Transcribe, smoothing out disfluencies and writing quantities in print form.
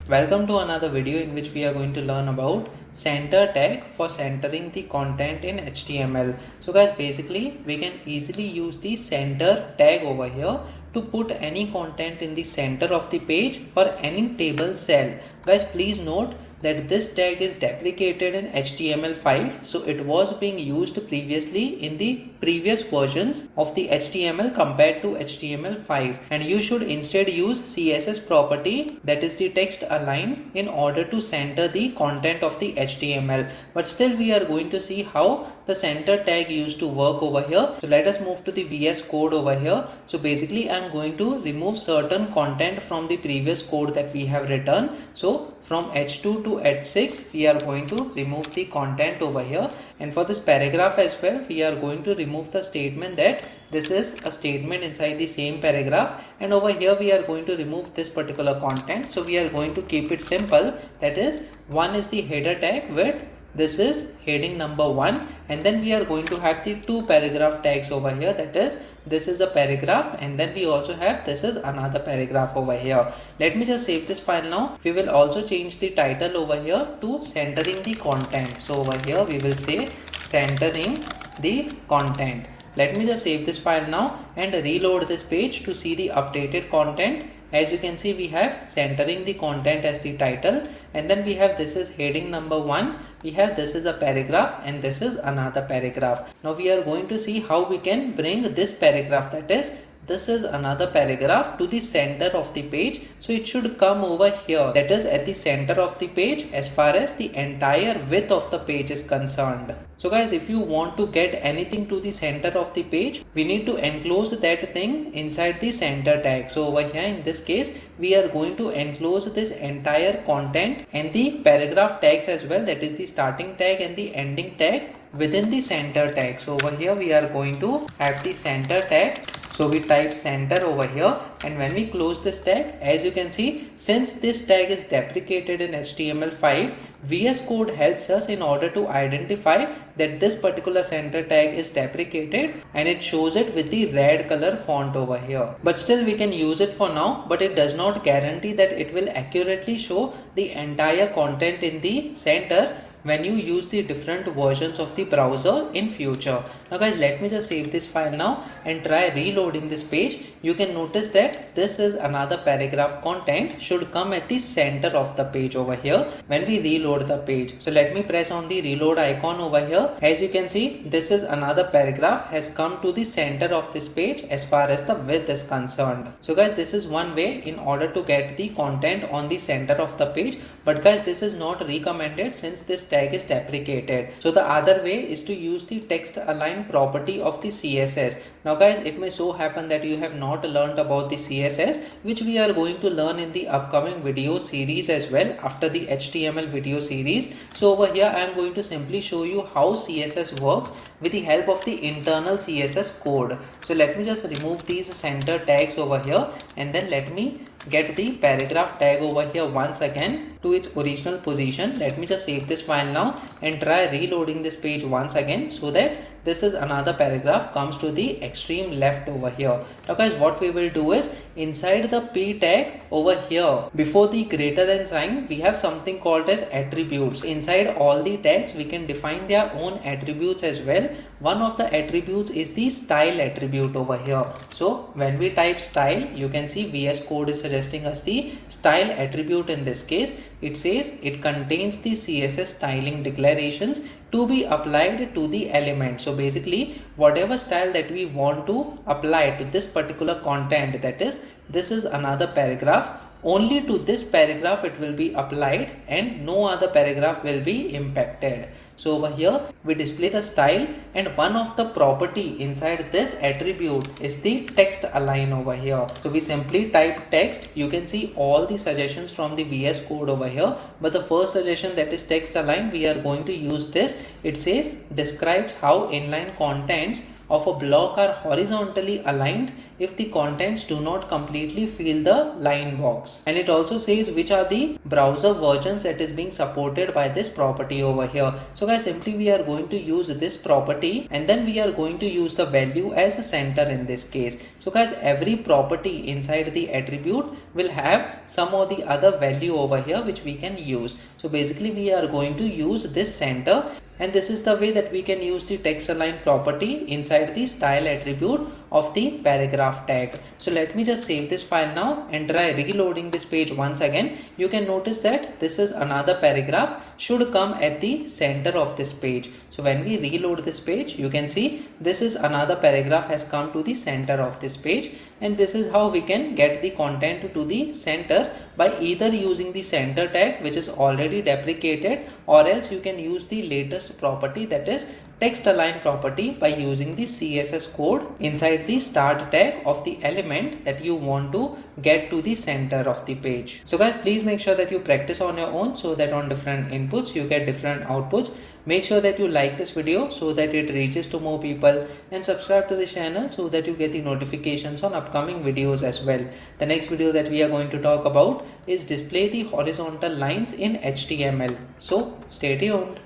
Welcome to another video in which we are going to learn about center tag for centering the content in HTML. So guys, basically we can easily use the center tag over here to put any content in the center of the page or any table cell. Guys, please note that this tag is deprecated in HTML5, so it was being used previously in the previous versions of the HTML compared to HTML5, and you should instead use CSS property, that is the text align, in order to center the content of the HTML. But still we are going to see how the center tag used to work over here. So let us move to the VS Code over here. So basically I am going to remove certain content from the previous code that we have written. So from H2 to H6 we are going to remove the content over here, and for this paragraph as well we are going to remove the statement that this is a statement inside the same paragraph, and over here we are going to remove this particular content. So we are going to keep it simple, that is, one is the header tag with this is heading number 1, and then we are going to have the two paragraph tags over here, that is, this is a paragraph, and then we also have this is another paragraph over here. Let me just save this file now. We will also change the title over here to centering the content. So over here we will say centering the content. Let me just save this file now and reload this page to see the updated content. As you can see, we have centering the content as the title, and then we have this is heading number 1, we have this is a paragraph, and this is another paragraph. Now we are going to see how we can bring this paragraph, that is, this is another paragraph, to the center of the page. So it should come over here, that is at the center of the page as far as the entire width of the page is concerned. So guys, if you want to get anything to the center of the page, we need to enclose that thing inside the center tag. So over here in this case we are going to enclose this entire content and the paragraph tags as well, that is the starting tag and the ending tag, within the center tag. So over here we are going to have the center tag. So we type center over here, and when we close this tag, as you can see, since this tag is deprecated in HTML5, VS Code helps us in order to identify that this particular center tag is deprecated, and it shows it with the red color font over here. But still we can use it for now, but it does not guarantee that it will accurately show the entire content in the center when you use the different versions of the browser in future. Now guys, let me just save this file now and try reloading this page. You can notice that this is another paragraph content should come at the center of the page over here when we reload the page. So let me press on the reload icon over here. As you can see, this is another paragraph has come to the center of this page as far as the width is concerned. So guys, this is one way in order to get the content on the center of the page, but guys, this is not recommended since this tag is deprecated. So the other way is to use the text align property of the CSS. Now guys, it may so happen that you have not learned about the CSS, which we are going to learn in the upcoming video series as well after the HTML video series. So over here I am going to simply show you how CSS works with the help of the internal CSS code. So let me just remove these center tags over here, and then let me get the paragraph tag over here once again to its original position. Let me just save this file now and try reloading this page once again, so that this is another paragraph comes to the extreme left over here. Now guys, what we will do is inside the p tag over here, before the greater than sign, we have something called as attributes. Inside all the tags we can define their own attributes as well. One of the attributes is the style attribute over here. So when we type style, you can see VS Code is suggesting us the style attribute. In this case it says it contains the CSS styling declarations to be applied to the element. So basically whatever style that we want to apply to this particular content, that is, this is another paragraph, only to this paragraph it will be applied and no other paragraph will be impacted. So over here we display the style, and one of the property inside this attribute is the text align over here. So we simply type text. You can see all the suggestions from the VS Code over here, but the first suggestion, that is text align, we are going to use this. It says describes how inline contents of a block are horizontally aligned if the contents do not completely fill the line box. And it also says which are the browser versions that is being supported by this property over here. So guys, simply we are going to use this property and then we are going to use the value as a center in this case. So guys, every property inside the attribute will have some or the other value over here which we can use. So basically we are going to use this center, and this is the way that we can use the text align property inside the style attribute of the paragraph tag. So let me just save this file now and try reloading this page once again. You can notice that this is another paragraph should come at the center of this page. So when we reload this page, you can see this is another paragraph has come to the center of this page, and this is how we can get the content to the center by either using the center tag which is already deprecated, or else you can use the latest property, that is text align property, by using the CSS code inside the start tag of the element that you want to get to the center of the page. So guys, please make sure that you practice on your own so that on different inputs you get different outputs. Make sure that you like this video so that it reaches to more people, and subscribe to the channel so that you get the notifications on upcoming videos as well. The next video that we are going to talk about is display the horizontal lines in HTML. So stay tuned.